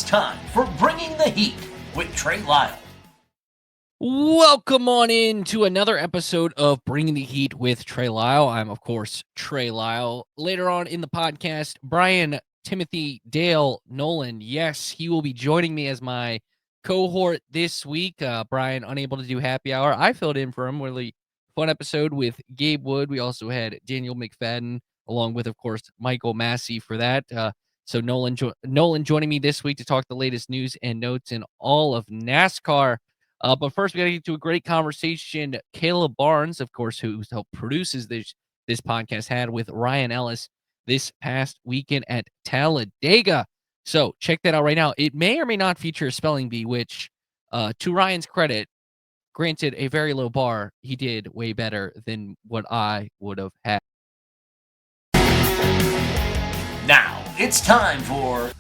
It's time for Bringing the Heat with Trey Lyle. Welcome on in to another episode of Bringing the Heat with Trey Lyle. I'm, of course, Trey Lyle. Later on in the podcast, Bryan Timothy Dale Nolen. Yes, he will be joining me as my cohort this week. Bryan, unable to do happy hour. I filled in for him. Really fun episode with Gabe Wood. We also had Daniel McFadden, along with, of course, Michael Massey for that. So Nolen joining me this week to talk the latest news and notes in all of NASCAR. But first, we got to get to a great conversation. Caleb Barnes, of course, who helped produces this podcast, had with Ryan Ellis this past weekend at Talladega. So check that out right now. It may or may not feature a spelling bee, which, to Ryan's credit, granted a very low bar, he did way better than what I would have had. Now it's time for...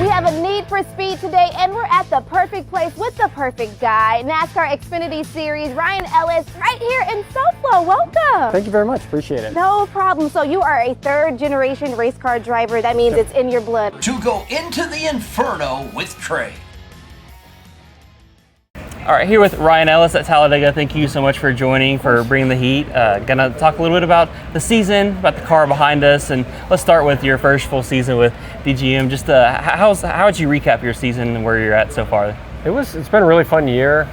We have a need for speed today, and we're at the perfect place with the perfect guy. NASCAR Xfinity Series, Ryan Ellis, right here in SoFlo. Welcome. Thank you very much. Appreciate it. No problem. So you are a third-generation race car driver. That means it's in your blood. To go into the inferno with Trey. All right, here with Ryan Ellis at Talladega. Thank you so much for joining, for bringing the heat. Gonna talk a little bit about the season, about the car behind us, and let's start with your first full season with DGM. Just how would you recap your season and where you're at so far? It's been a really fun year.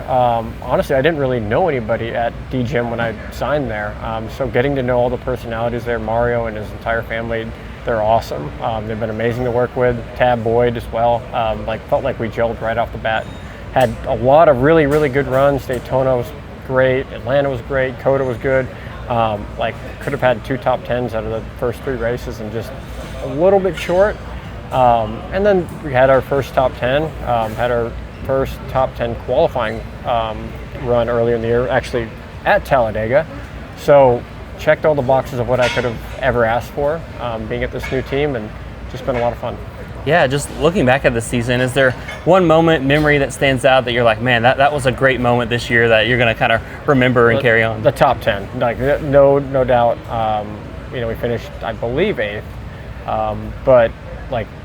Honestly, I didn't really know anybody at DGM when I signed there. So getting to know all the personalities there, Mario and his entire family, they're awesome. They've been amazing to work with. Tab Boyd as well. Felt like we gelled right off the bat. Had a lot of really, really good runs. Daytona was great. Atlanta was great. COTA was good. Could have had 2 top 10s out of the first 3 races and just a little bit short. And then we had our first top 10, had our first top 10 qualifying run earlier in the year, actually at Talladega. So checked all the boxes of what I could have ever asked for, being at this new team, and just been a lot of fun. Yeah, just looking back at the season, is there one memory that stands out that you're like, man, that was a great moment this year that you're going to kind of remember and carry on? The top 10, no doubt. We finished, I believe, 8th, but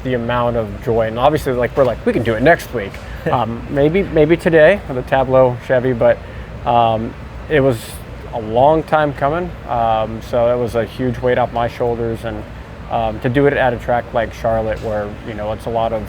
the amount of joy, and obviously we can do it next week, maybe today with the Tableau Chevy, but it was a long time coming, so it was a huge weight off my shoulders, and to do it at a track like Charlotte, where it's a lot of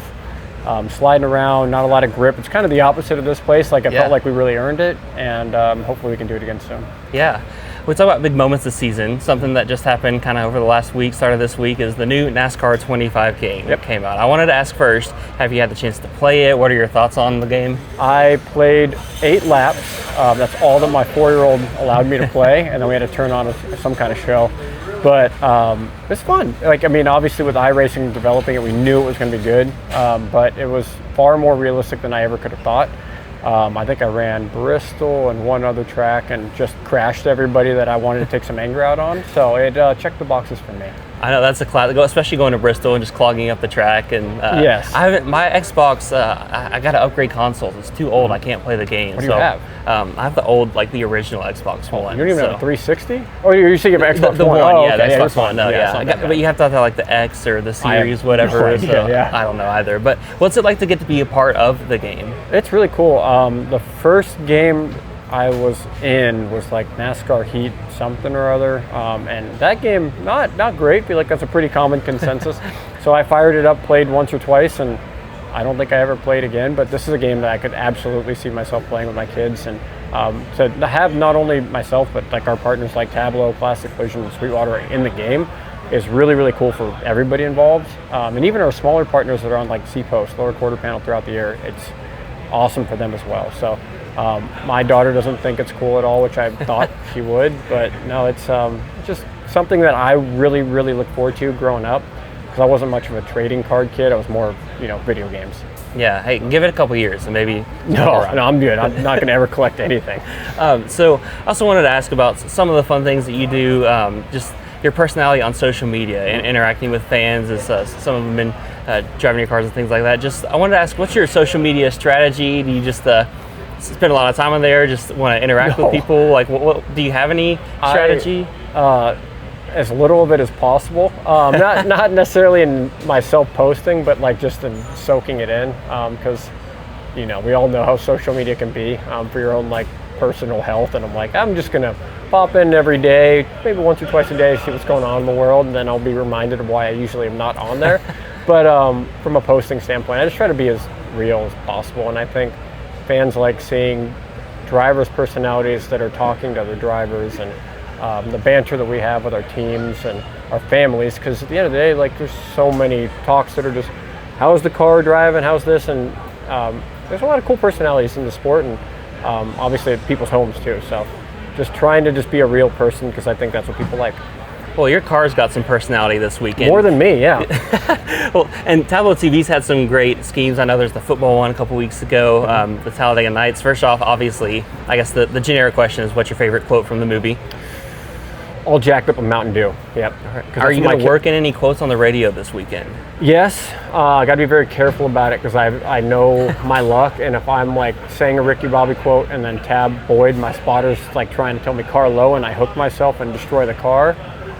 sliding around, not a lot of grip. It's kind of the opposite of this place. I felt like we really earned it, and hopefully we can do it again soon. Yeah. We talk about big moments this season. Something that just happened kind of over the last week, started this week, is the new NASCAR 25 game that came out. I wanted to ask first, have you had the chance to play it? What are your thoughts on the game? I played 8 laps. That's all that my 4-year-old allowed me to play, and then we had to turn on some kind of show. But it's fun. Obviously with iRacing developing it, we knew it was going to be good, but it was far more realistic than I ever could have thought. I think I ran Bristol and one other track and just crashed everybody that I wanted to take some anger out on. So it checked the boxes for me. I know that's a classic, especially going to Bristol and just clogging up the track. And yes, my Xbox. I got to upgrade consoles. It's too old. I can't play the game. What do you have? I have the old, the original Xbox One. You don't even have a 360? Or you're saying Xbox the One? One, oh, yeah, okay. the Xbox One. No, yeah. But you have to have the X or the Series, whatever. No idea, I don't know either. But what's it like to get to be a part of the game? It's really cool. The first game I was in was NASCAR Heat something or other, and that game not great. I feel like that's a pretty common consensus. So I fired it up, played once or twice, and I don't think I ever played again. But this is a game that I could absolutely see myself playing with my kids, and to have not only myself but our partners like Tableau, Plastic Collision, and Sweetwater in the game is really, really cool for everybody involved, and even our smaller partners that are on C-Post, lower quarter panel throughout the year. It's awesome for them as well. So. My daughter doesn't think it's cool at all, which I thought she would, but no, it's just something that I really, really look forward to growing up, because I wasn't much of a trading card kid. I was more, video games. Yeah, hey, give it a couple years and maybe... No, I'm good. I'm not going to ever collect anything. So I also wanted to ask about some of the fun things that you do, just your personality on social media and interacting with fans, as some of them have been driving your cars and things like that. I wanted to ask, what's your social media strategy? Do you just... spend a lot of time on there, just want to interact with people? What do you have any strategy? as little of it as possible. Not necessarily in my self-posting, but like just in soaking it in, because you know, we all know how social media can be for your own like personal health. And I'm like, I'm just gonna pop in every day, maybe once or twice a day, see what's going on in the world, and then I'll be reminded of why I usually am not on there. But from a posting standpoint, I just try to be as real as possible. And I think fans like seeing drivers' personalities that are talking to other drivers, and the banter that we have with our teams and our families, because at the end of the day, like, there's so many talks that are just, how's the car driving, how's this, and there's a lot of cool personalities in the sport, and obviously at people's homes too. So just trying to just be a real person, because I think that's what people like. Well, your car's got some personality this weekend. More than me, yeah. Well, and Tableau TV's had some great schemes. I know there's the football one a couple weeks ago, the Talladega Nights. First off, obviously, I guess the generic question is, what's your favorite quote from the movie? All jacked up with Mountain Dew. Yep. Are you going to work in any quotes on the radio this weekend? Yes. I got to be very careful about it, because I know my luck, and if I'm like saying a Ricky Bobby quote and then Tab Boyd, my spotter's like trying to tell me car low, and I hook myself and destroy the car,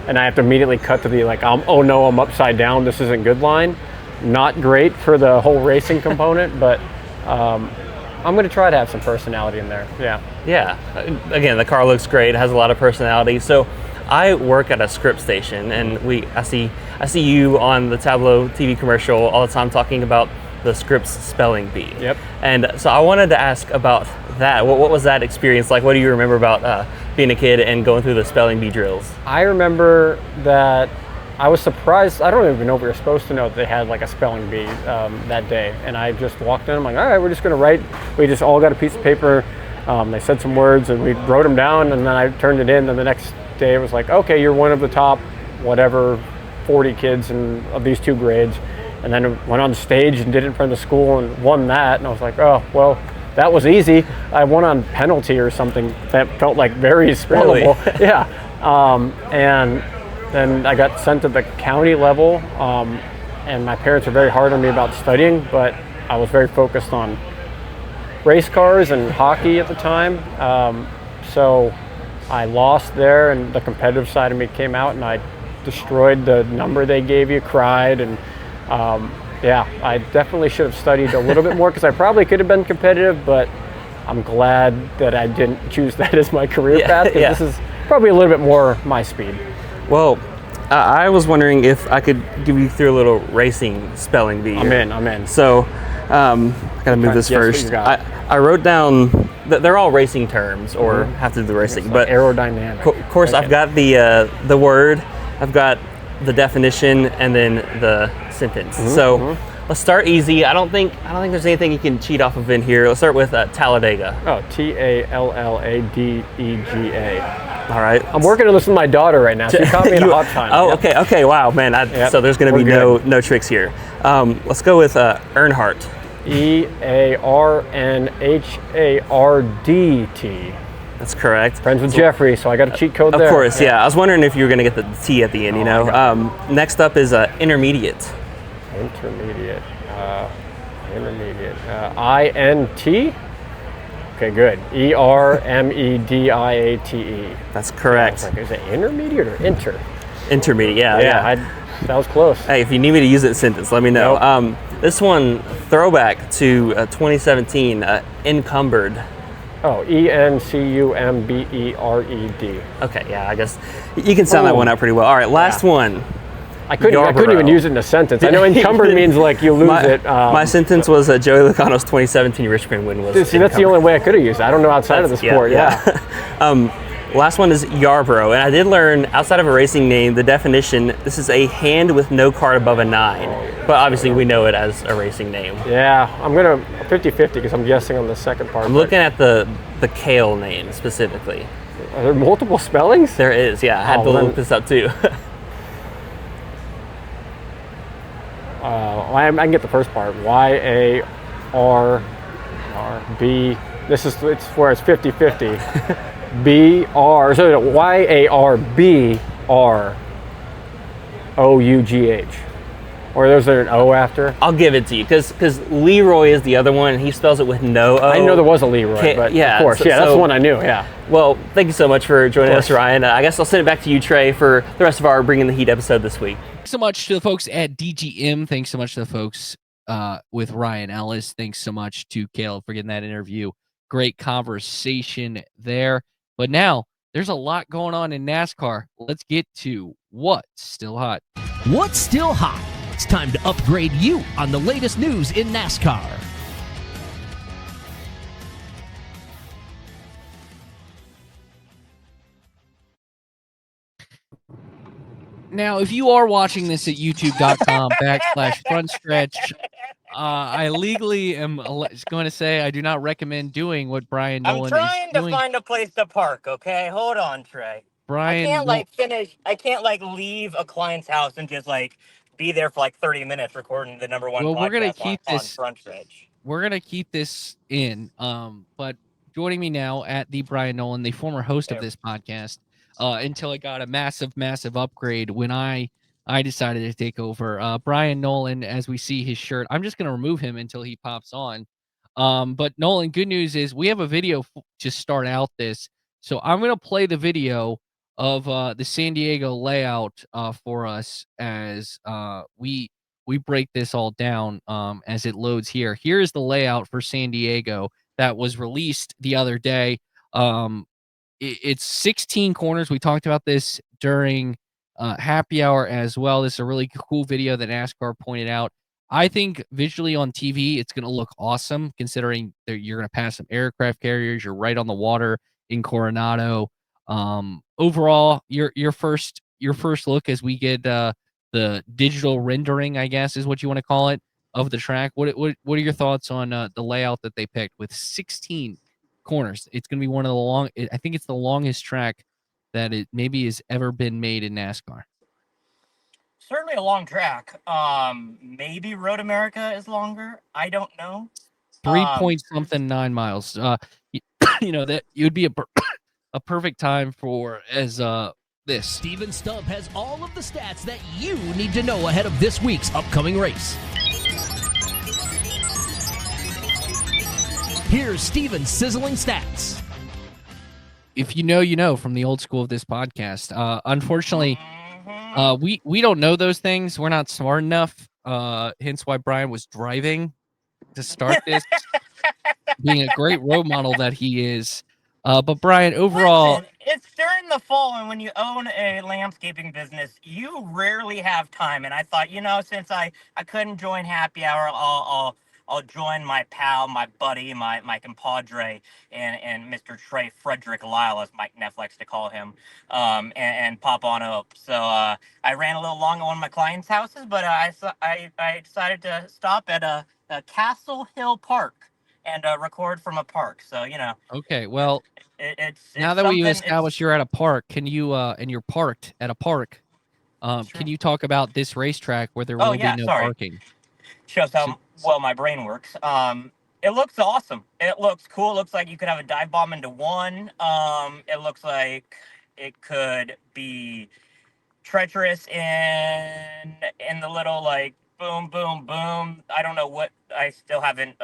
and I have to immediately cut to the like, oh no, I'm upside down, this isn't good line. Not great for the whole racing component, but I'm going to try to have some personality in there. Yeah. Yeah. Again, the car looks great. It has a lot of personality. So I work at a script station, and I see you on the Tableau TV commercial all the time talking about the Scripps spelling bee. Yep. And so I wanted to ask about that. What was that experience like? What do you remember about being a kid and going through the spelling bee drills? I remember that I was surprised. I don't even know if we were supposed to know that they had like a spelling bee that day. And I just walked in. I'm like, all right, we're just going to write. We just all got a piece of paper. They said some words, and we wrote them down, and then I turned it in. And the next day it was like, okay, you're one of the top, whatever, 40 kids of these two grades. And then went on stage and did it in front of the school and won that. And I was like, oh, well, that was easy. I won on penalty or something that felt like very spellable. Really? Yeah. And then I got sent to the county level, and my parents were very hard on me about studying, but I was very focused on race cars and hockey at the time. So I lost there, and the competitive side of me came out, and I destroyed the number they gave you, cried, and yeah, I definitely should have studied a little bit more, because I probably could have been competitive, but I'm glad that I didn't choose that as my career path, because this is probably a little bit more my speed. Well, I was wondering if I could give you through a little racing spelling bee. I'm in. So, I gotta move this first. I wrote down that they're all racing terms, or have to do the racing, like but aerodynamic. Of course, okay. I've got the word, I've got the definition, and then the sentence. So let's start easy. I don't think there's anything you can cheat off of in here. Let's start with Talladega. Oh, Talladega. All right. I'm working on this with my daughter right now. She caught me in a hot time. Oh, yep. Okay. Wow, man. So there's going to be no tricks here. Let's go with Earnhardt. Earnhardt. That's correct. Friends with Jeffrey, so I got a cheat code there. Of course, yeah. I was wondering if you were going to get the T at the end, you know. Next up is intermediate. Intermediate. INT? Okay, good. ERMEDIATE. That's correct. Yeah, is it intermediate or inter? Intermediate, yeah. That was close. Hey, if you need me to use it in a sentence, let me know. Nope. This one, throwback to 2017, encumbered. Oh, ENCUMBERED. Okay, yeah, I guess you can sound that one out pretty well. All right, last one. I couldn't even use it in a sentence. I know encumbered means like you lose it. My sentence was Joey Logano's 2017 Richmond win was. See, that's the only way I could have used it. I don't know outside of the sport. Yeah. Last one is Yarborough, and I did learn outside of a racing name, the definition. This is a hand with no card above a 9, but obviously we know it as a racing name. Yeah, I'm gonna 50-50 because I'm guessing on the second part. I'm looking at the Kale name specifically. Are there multiple spellings? There is. Yeah, I had to look this up too. I can get the first part. YARB. It's where it's 50-50. BR. So YARBROUGH. Or is there an O after? I'll give it to you because Leroy is the other one, and he spells it with no O. I didn't know there was a Leroy, but yeah, of course. That's the one I knew, yeah. Well, thank you so much for joining us, Ryan. I guess I'll send it back to you, Trey, for the rest of our Bringing the Heat episode this week. Thanks so much to the folks at DGM. Thanks so much to the folks with Ryan Ellis. Thanks so much to Caleb for getting that interview. Great conversation there. But now, there's a lot going on in NASCAR. Let's get to what's still hot. What's still hot? It's time to upgrade you on the latest news in NASCAR. Now, if you are watching this at youtube.com/frontstretch, I legally am going to say I do not recommend doing what Bryan Nolen is doing. I'm trying to find a place to park, okay? Hold on, Trey. Bryan, I can't leave a client's house and just be there for 30 minutes recording the number one podcast we're gonna keep on this, Frontstretch. We're going to keep this in. But joining me now at the Bryan Nolen, the former host of this podcast, until it got a massive upgrade when I decided to take over. Bryan Nolen, as we see his shirt, I'm just going to remove him until he pops on. But Nolen, good news is we have a video to start out this. So I'm going to play the video of the San Diego layout for us as we break this all down as it loads here. Here is the layout for San Diego that was released the other day. It's 16 corners. We talked about this during happy hour as well. This is a really cool video that NASCAR pointed out. I think visually on TV, it's going to look awesome considering that you're going to pass some aircraft carriers. You're right on the water in Coronado. Overall, your first look as we get the digital rendering, I guess is what you want to call it, of the track. What are your thoughts on the layout that they picked with 16 corners? It's going to be one of the I think it's the longest track that it maybe has ever been made in NASCAR. Certainly a long track. Maybe Road America is longer. I don't know. 3.9 miles. You know that it would be a perfect time for this. Steven Stubb has all of the stats that you need to know ahead of this week's upcoming race. Here's Steven's sizzling stats. If you know, you know from the old school of this podcast. Unfortunately, we don't know those things. We're not smart enough. Hence why Bryan was driving to start this, being a great role model that he is. But Bryan, overall, listen, it's during the fall, and when you own a landscaping business, you rarely have time. And I thought, since I couldn't join happy hour, I'll join my pal, my buddy, my compadre, and Mr. Trey Frederick Lyle, as Mike Neff likes to call him, and pop on up. So I ran a little long at one of my clients' houses, but I decided to stop at a Castle Hill Park and record from a park. So, Okay, well, it's now that we've established you're at a park, can you, and you're parked at a park, can you talk about this racetrack where there will be no parking? Shows how well my brain works. It looks awesome. It looks cool. It looks like you could have a dive bomb into one. It looks like it could be treacherous in the little boom, boom, boom. I don't know what. I still haven't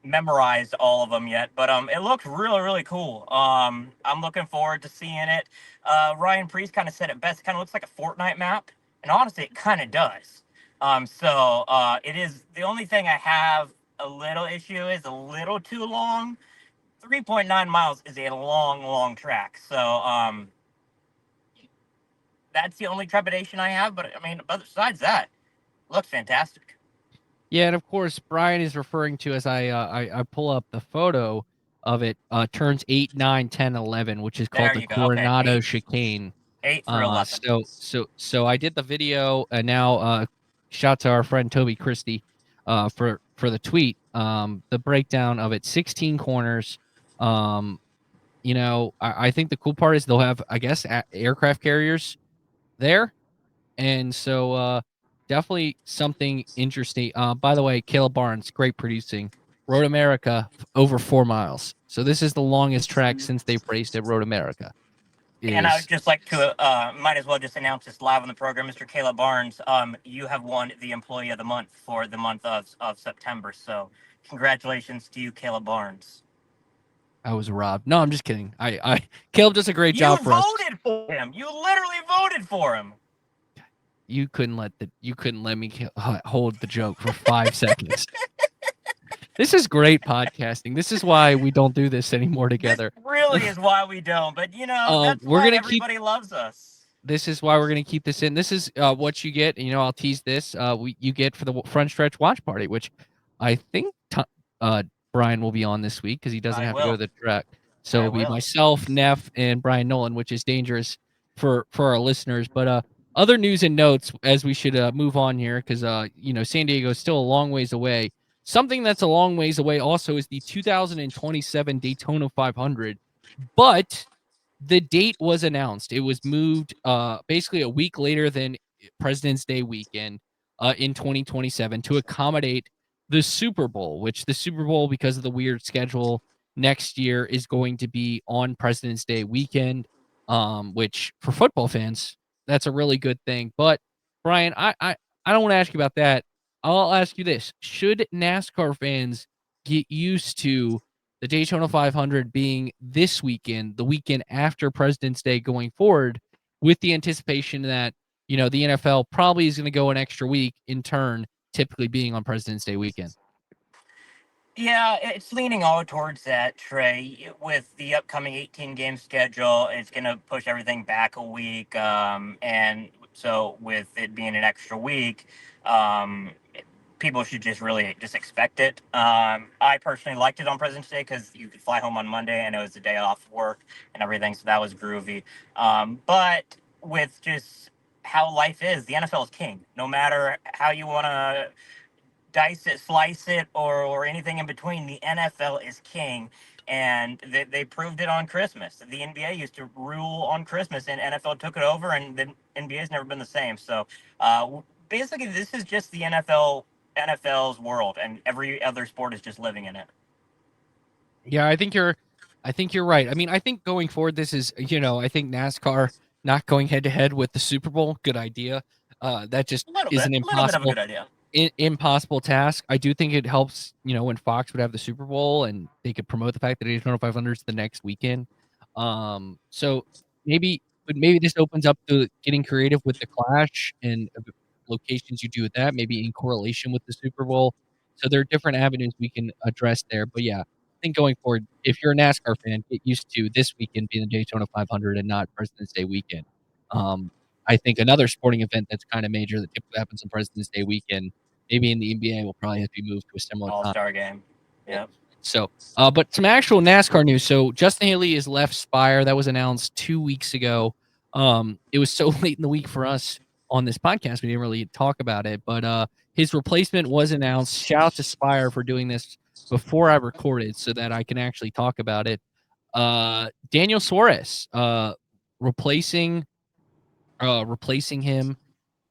memorized all of them yet, but it looks really, really cool. I'm looking forward to seeing it. Ryan Preece kind of said it best. It kind of looks like a Fortnite map, and honestly, it kind of does. So it is the only thing I have a little issue is a little too long. 3.9 miles is a long track. So that's the only trepidation I have. But I mean, besides that, it looks fantastic. Yeah, and of course, Bryan is referring to, as I pull up the photo of it, turns 8, 9, 10, 11, which is called the Coronado Chicane. 8 for 11. So I did the video, and now shout out to our friend Toby Christie for the tweet, the breakdown of it. 16 corners. I think the cool part is they'll have, I guess, aircraft carriers there, and so definitely something interesting. By the way, Caleb Barnes, great producing. Road America over 4 miles. So this is the longest track since they've raced at Road America. And I would is just like to, might as well just announce this live on the program, Mr. Caleb Barnes. You have won the Employee of the Month for the month of September. So, congratulations to you, Caleb Barnes. I was robbed. No, I'm just kidding. I Caleb does a great You job for us. voted for him. You literally voted for him. You couldn't let me hold the joke for 5 seconds. This is great podcasting. This is why we don't do this anymore together. This really is why we don't. But that's we're why gonna everybody loves us. This is why we're gonna keep this in. This is what you get. I'll tease this. You get for the front stretch watch party, which I think Brian will be on this week because he doesn't have to go to the track. So it'll be myself, Neff, and Bryan Nolen, which is dangerous for our listeners. But other news and notes as we should move on here because San Diego is still a long ways away. Something that's a long ways away also is the 2027 Daytona 500, but the date was announced. It was moved basically a week later than President's Day weekend in 2027 to accommodate the Super Bowl, which the Super Bowl, because of the weird schedule next year, is going to be on President's Day weekend, which for football fans, that's a really good thing. But Brian, I don't want to ask you about that. I'll ask you this. Should NASCAR fans get used to the Daytona 500 being this weekend, the weekend after President's Day going forward, with the anticipation that, the NFL probably is going to go an extra week in turn, typically being on President's Day weekend? Yeah, it's leaning all towards that, Trey. With the upcoming 18-game schedule, it's going to push everything back a week. And so with it being an extra week, people should just really just expect it. I personally liked it on President's Day because you could fly home on Monday and it was a day off work and everything, so that was groovy. But with just how life is, the NFL is king. No matter how you want to dice it, slice it, or anything in between, the NFL is king. And they proved it on Christmas. The NBA used to rule on Christmas, and NFL took it over, and the NBA's never been the same. So basically, this is just the NFL's world, and every other sport is just living in it. Yeah, I think you're right. I mean, I think going forward, this is, I think NASCAR not going head to head with the Super Bowl, good idea. That just is an impossible, impossible task. I do think it helps, when Fox would have the Super Bowl and they could promote the fact that Daytona 500 is the next weekend. So maybe this opens up to getting creative with the Clash and locations you do with that, maybe in correlation with the Super Bowl. So there are different avenues we can address there. But yeah, I think going forward, if you're a NASCAR fan, get used to this weekend being the Daytona 500 and not President's Day weekend. I think another sporting event that's kind of major that typically happens on President's Day weekend, maybe in the NBA, will probably have to be moved to a similar All-Star game. Yeah. So, but some actual NASCAR news. So Justin Haley has left Spire. That was announced 2 weeks ago. It was so late in the week for us on this podcast, we didn't really talk about it. But his replacement was announced. Shout out to Spire for doing this before I recorded so that I can actually talk about it. Daniel Suarez replacing him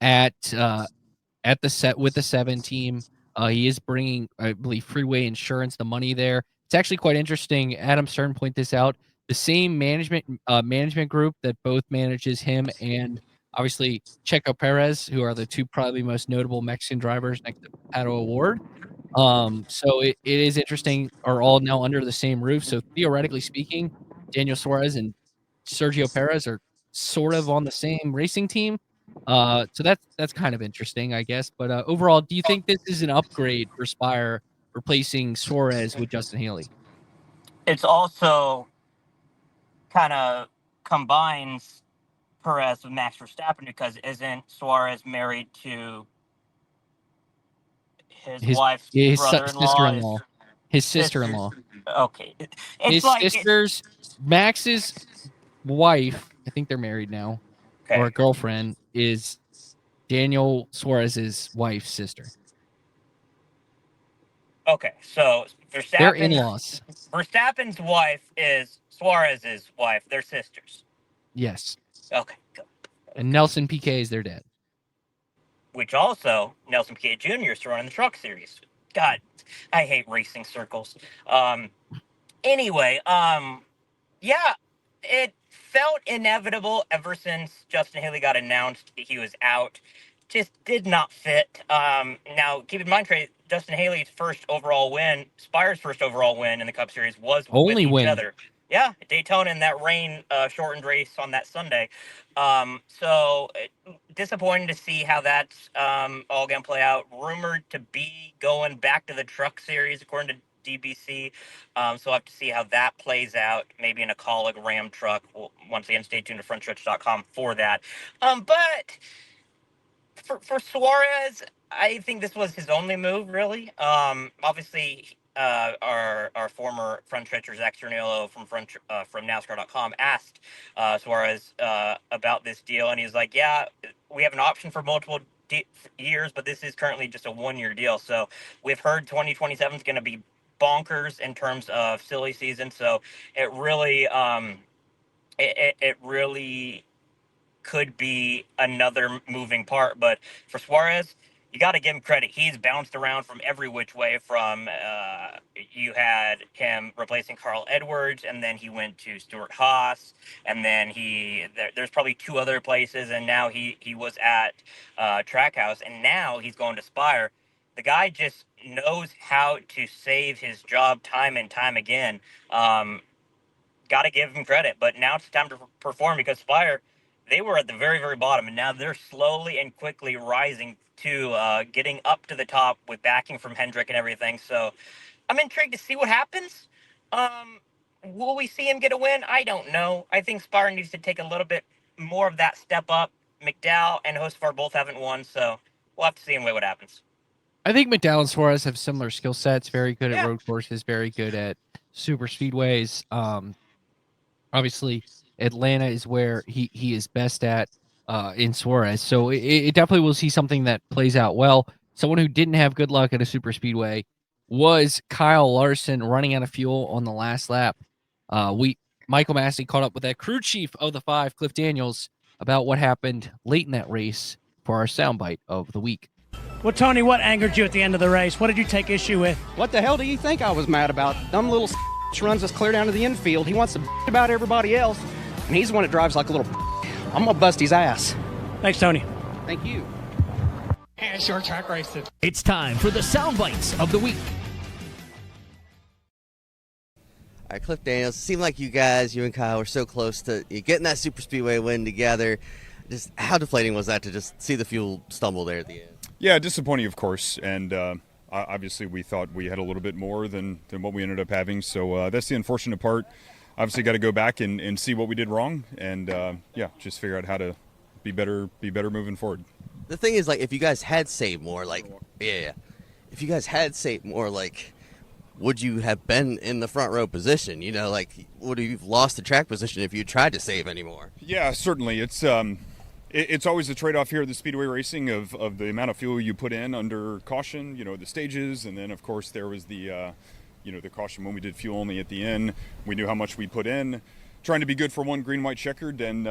at the set with the 7 team. He is bringing, I believe, Freeway Insurance, the money there. It's actually quite interesting. Adam Stern pointed this out. The same management group that both manages him and obviously Checo Perez, who are the two probably most notable Mexican drivers next to Pato O'Ward. So it is interesting, are all now under the same roof. So theoretically speaking, Daniel Suarez and Sergio Perez are sort of on the same racing team. So that's kind of interesting, I guess. But overall, do you think this is an upgrade for Spire replacing Suarez with Justin Haley? It's also kind of combines Perez with Max Verstappen because isn't Suarez married to his wife's brother-in-law? Sister-in-law. His sister-in-law. Okay. His sister's, Max's wife, I think they're married now, or a girlfriend, is Daniel Suarez's wife's sister. Okay, so they're in-laws. Verstappen's wife is Suarez's wife. They're sisters. Yes. Okay, good. And Nelson Piquet is their dad. Which also, Nelson Piquet Jr. is running the truck series. God, I hate racing circles. Anyway, yeah, it felt inevitable ever since Justin Haley got announced he was out. Just did not fit. Now, keep in mind, Trey, Justin Haley's first overall win, Spire's first overall win in the Cup Series was Only with each win. other. Yeah, Daytona in that rain shortened race on that Sunday. So disappointing to see how that's all going to play out. Rumored to be going back to the Truck Series, according to DBC. So we'll have to see how that plays out, maybe in a Colleague Ram truck. Once again, stay tuned to frontstretch.com for that. But for Suarez, I think this was his only move, really. Obviously, our former front stretcher Zach Cerniolo from NASCAR.com asked Suarez about this deal, and he's like, "Yeah, we have an option for multiple years, but this is currently just a 1-year deal. So we've heard 2027 is going to be bonkers in terms of silly season. So it really, it really could be another moving part. But for Suarez, you got to give him credit. He's bounced around from every which way. From you had him replacing Carl Edwards, and then he went to Stuart Haas, and then there's probably 2 other places, and now he was at Trackhouse, and now he's going to Spire. The guy just knows how to save his job time and time again. Got to give him credit, but now it's time to perform, because Spire, they were at the very, very bottom, and now they're slowly and quickly rising to getting up to the top with backing from Hendrick and everything. So I'm intrigued to see what happens. Will we see him get a win? I don't know. I think Spire needs to take a little bit more of that step up. McDowell and Hosfar both haven't won, so we'll have to see what happens. I think McDowell and Suarez have similar skill sets. Very good at road courses. Very good at super speedways. Obviously, Atlanta is where he is best at in Suarez. So it definitely will see something that plays out well. Someone who didn't have good luck at a super speedway was Kyle Larson, running out of fuel on the last lap. Michael Massey caught up with that crew chief of the 5, Cliff Daniels, about what happened late in that race for our soundbite of the week. Well, Tony, what angered you at the end of the race? What did you take issue with? What the hell do you think I was mad about? Dumb little runs us clear down to the infield. He wants to about everybody else, and he's the one that drives like a little. I'm gonna bust his ass. Thanks, Tony. Thank you. And short track racing. It's time for the sound bites of the week. All right, Cliff Daniels, it seemed like you and Kyle, were so close to getting that super speedway win together. Just how deflating was that to just see the fuel stumble there at the end? Yeah, disappointing, of course, and obviously we thought we had a little bit more than what we ended up having, so that's the unfortunate part. Obviously got to go back and see what we did wrong, and just figure out how to be better moving forward. The thing is, like, if you guys had saved more, would you have been in the front row position? Would you have lost the track position if you tried to save anymore? Yeah, certainly. It's always a trade-off here at the Speedway Racing of the amount of fuel you put in under caution, the stages, and then, of course, there was the caution when we did fuel only at the end. We knew how much we put in, trying to be good for one green, white checkered, and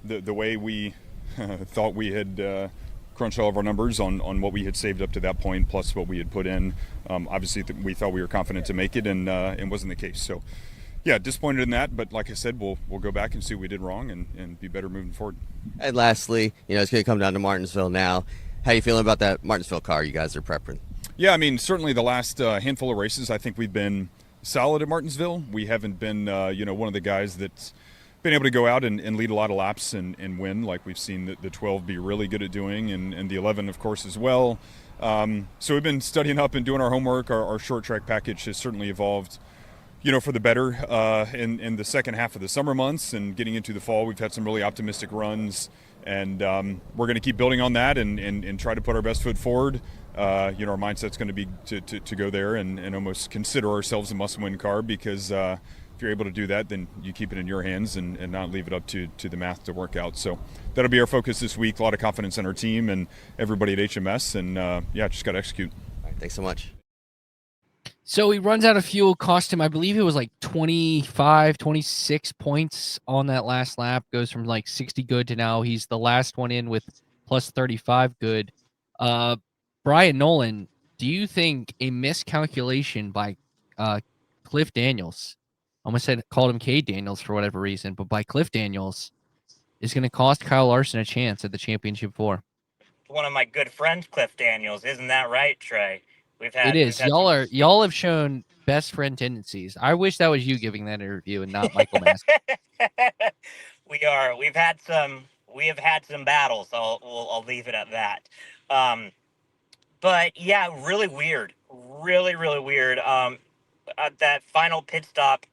the way we thought we had crunched all of our numbers on what we had saved up to that point, plus what we had put in. Obviously, we thought we were confident to make it, and it wasn't the case. So, yeah, disappointed in that, but like I said, we'll go back and see what we did wrong and be better moving forward. And lastly, it's going to come down to Martinsville now. How are you feeling about that Martinsville car you guys are prepping? Yeah, I mean, certainly the last handful of races, I think we've been solid at Martinsville. We haven't been, one of the guys that's been able to go out and lead a lot of laps and win, like we've seen the 12 be really good at doing, and the 11, of course, as well. So we've been studying up and doing our homework. Our short track package has certainly evolved, for the better in the second half of the summer months and getting into the fall. We've had some really optimistic runs, and we're going to keep building on that and try to put our best foot forward. Our mindset's going to be to go there and almost consider ourselves a must-win car, because if you're able to do that, then you keep it in your hands and not leave it up to the math to work out. So that'll be our focus this week. A lot of confidence in our team and everybody at HMS, and just got to execute. All right, thanks so much. So he runs out of fuel, cost him, I believe it was like 26 points on that last lap. Goes from like 60 good to now he's the last one in with plus 35 good. Bryan Nolen, do you think a miscalculation by Cliff Daniels almost said called him Cade Daniels for whatever reason, but by Cliff Daniels is going to cost Kyle Larson a chance at the championship 4. One of my good friends, Cliff Daniels. Isn't that right, Trey? It We've is. had some. Y'all have shown best friend tendencies. I wish that was you giving that interview and not Michael Mask. We are. We have had some battles. I'll leave it at that. But yeah, really weird. Really weird. That final pit stop,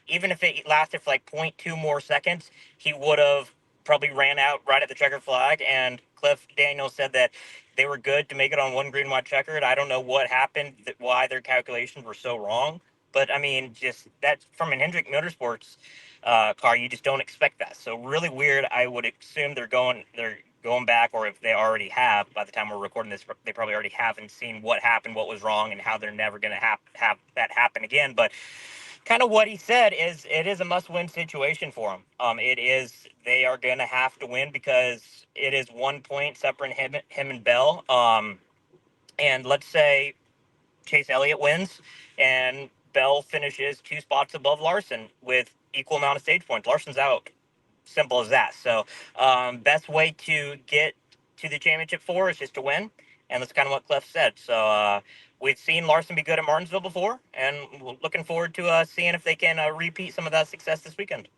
even if it lasted for like 0.2 more seconds, he would have probably ran out right at the checkered flag. And Cliff Daniels said that they were good to make it on one green, white checkered. I don't know what happened, why their calculations were so wrong. But I mean, just that's from an Hendrick Motorsports car. You just don't expect that. So really weird. I would assume they're going back, or if they already have, by the time we're recording this, they probably already haven't seen what happened, what was wrong, and how they're never going to have that happen again. But kind of what he said is it is a must-win situation for them. They are going to have to win because it is 1 point separating him and Bell. And let's say Chase Elliott wins and Bell finishes 2 spots above Larson with equal amount of stage points. Larson's out. Simple as that. So best way to get to the championship 4 is just to win. And that's kind of what Cliff said. So we've seen Larson be good at Martinsville before, and we're looking forward to seeing if they can repeat some of that success this weekend.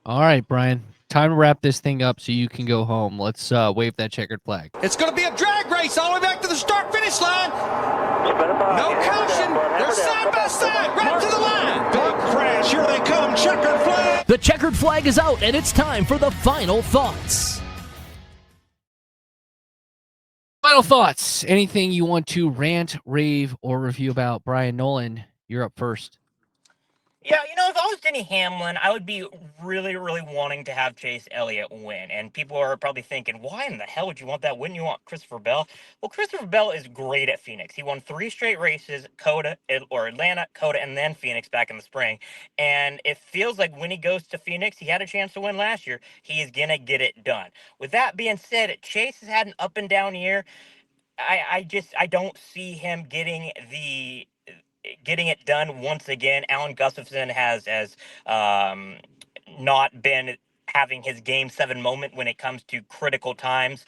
All right, Brian. Time to wrap this thing up so you can go home. Let's wave that checkered flag. It's going to be a drag race all the way back to the start-finish line. No caution. They're side by side, right to the line. Big crash. Here they come. Checkered flag. The checkered flag is out, and it's time for the final thoughts. Final thoughts. Anything you want to rant, rave, or review about Bryan Nolen? You're up first. Yeah, if I was Denny Hamlin, I would be really wanting to have Chase Elliott win. And people are probably thinking, why in the hell would you want that? Wouldn't you want Christopher Bell? Well, Christopher Bell is great at Phoenix. He won 3 straight races, Atlanta, Coda, and then Phoenix back in the spring. And it feels like when he goes to Phoenix, he had a chance to win last year. He is going to get it done. With that being said, Chase has had an up and down year. I don't see him getting it done once again. Alan Gustafson has not been having his Game 7 moment when it comes to critical times.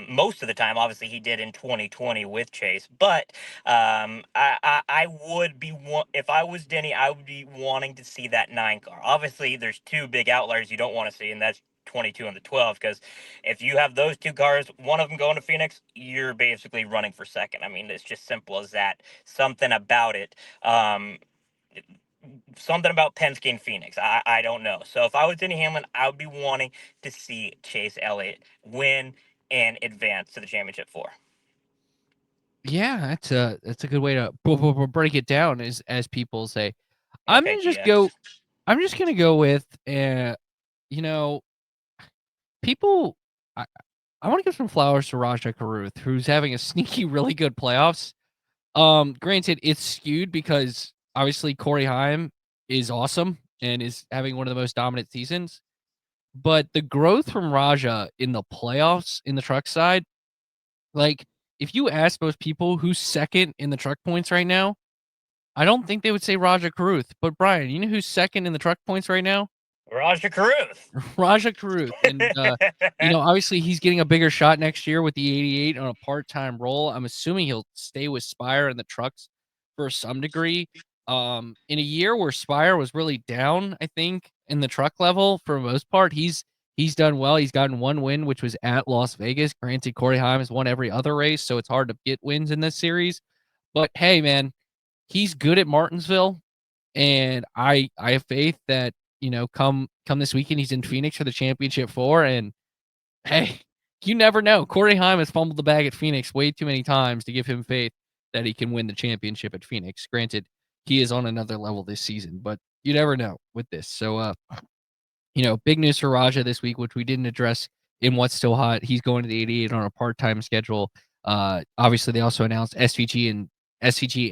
Most of the time, obviously, he did in 2020 with Chase. But I would be if I was Denny, I would be wanting to see that 9 car. Obviously, there's 2 big outliers you don't want to see, and that's 22 and the 12, because if you have those 2 cars, one of them going to Phoenix, you're basically running for second. I mean, it's just simple as that. Something about it. Something about Penske and Phoenix. I don't know. So if I was Denny Hamlin, I would be wanting to see Chase Elliott win and advance to the championship 4. Yeah, that's a good way to break it down, as people say. I'm just gonna go with people. I want to give some flowers to Rajah Caruth, who's having a sneaky, really good playoffs. Granted, it's skewed because obviously Corey Haim is awesome and is having one of the most dominant seasons. But the growth from Rajah in the playoffs in the truck side, like if you ask most people who's second in the truck points right now, I don't think they would say Rajah Caruth. But Brian, you know who's second in the truck points right now? Rajah Caruth. Rajah Caruth. And, obviously he's getting a bigger shot next year with the 88 on a part-time role. I'm assuming he'll stay with Spire and the trucks for some degree. In a year where Spire was really down, I think, in the truck level for the most part, he's done well. He's gotten 1 win, which was at Las Vegas. Granted, Corey Haim has won every other race, so it's hard to get wins in this series. But hey, man, he's good at Martinsville, and I have faith that come this weekend, he's in Phoenix for the championship 4. And hey, you never know. Corey Haim has fumbled the bag at Phoenix way too many times to give him faith that he can win the championship at Phoenix. Granted, he is on another level this season, but you never know with this. So, big news for Rajah this week, which we didn't address in What's Still Hot. He's going to the 88 on a part-time schedule. Obviously, they also announced SVG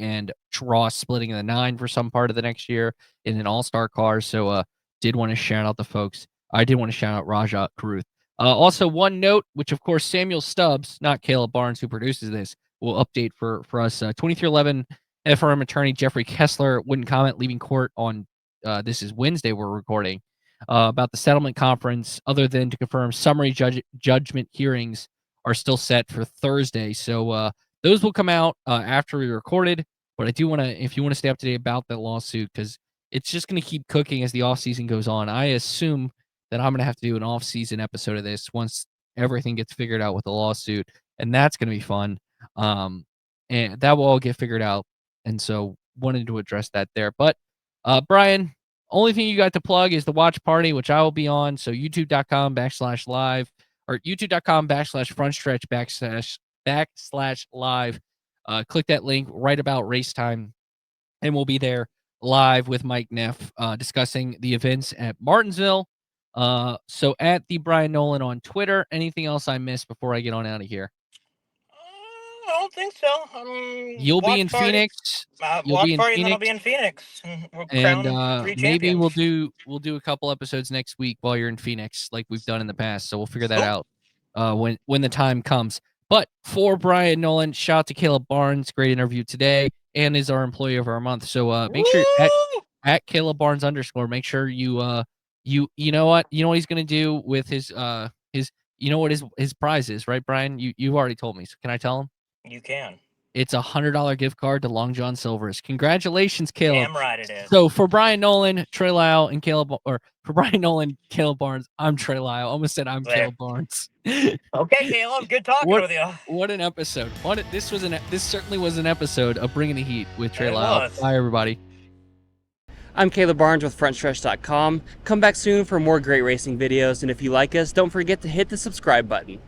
and Ross splitting in the 9 for some part of the next year in an all-star car. So, did want to shout out the folks. I did want to shout out Rajah Caruth. Also, one note, which of course Samuel Stubbs, not Caleb Barnes, who produces this, will update for us. 2311 FRM attorney Jeffrey Kessler wouldn't comment, leaving court on this is Wednesday we're recording about the settlement conference, other than to confirm summary judgment hearings are still set for Thursday. So those will come out after we recorded. But I do want to, if you want to stay up to date about that lawsuit, because it's just going to keep cooking as the offseason goes on. I assume that I'm going to have to do an off-season episode of this once everything gets figured out with the lawsuit, and that's going to be fun. And that will all get figured out, and so wanted to address that there. But Brian, only thing you got to plug is the watch party, which I will be on. So youtube.com/live or youtube.com/frontstretch/live. Click that link right about race time, and we'll be there live with Mike Neff discussing the events at Martinsville. So at the Bryan Nolen on Twitter. Anything else I missed before I get on out of here? I don't think so. You'll be in Phoenix. You'll be in Phoenix. And I'll be in Phoenix. We'll And crown 3 maybe champions. we'll do a couple episodes next week while you're in Phoenix, like we've done in the past. So we'll figure that out when the time comes. But for Bryan Nolen, shout out to Caleb Barnes, great interview today, and is our employee of our month. So make sure at Caleb Barnes _ make sure you know what he's gonna do with his his prize is, right, Brian? You've already told me. So can I tell him? You can. It's a $100 gift card to Long John Silver's. Congratulations, Caleb. Damn right it is. So for Bryan Nolen, Trey Lyle, and Caleb, or for Bryan Nolen, Caleb Barnes, I'm Trey Lyle. Almost said I'm Caleb Barnes. Okay, Caleb. Good talking with you. What an episode! This certainly was an episode of Bringing the Heat with Trey Lyle. Was. Bye, everybody. I'm Caleb Barnes with FrontStretch.com. Come back soon for more great racing videos, and if you like us, don't forget to hit the subscribe button.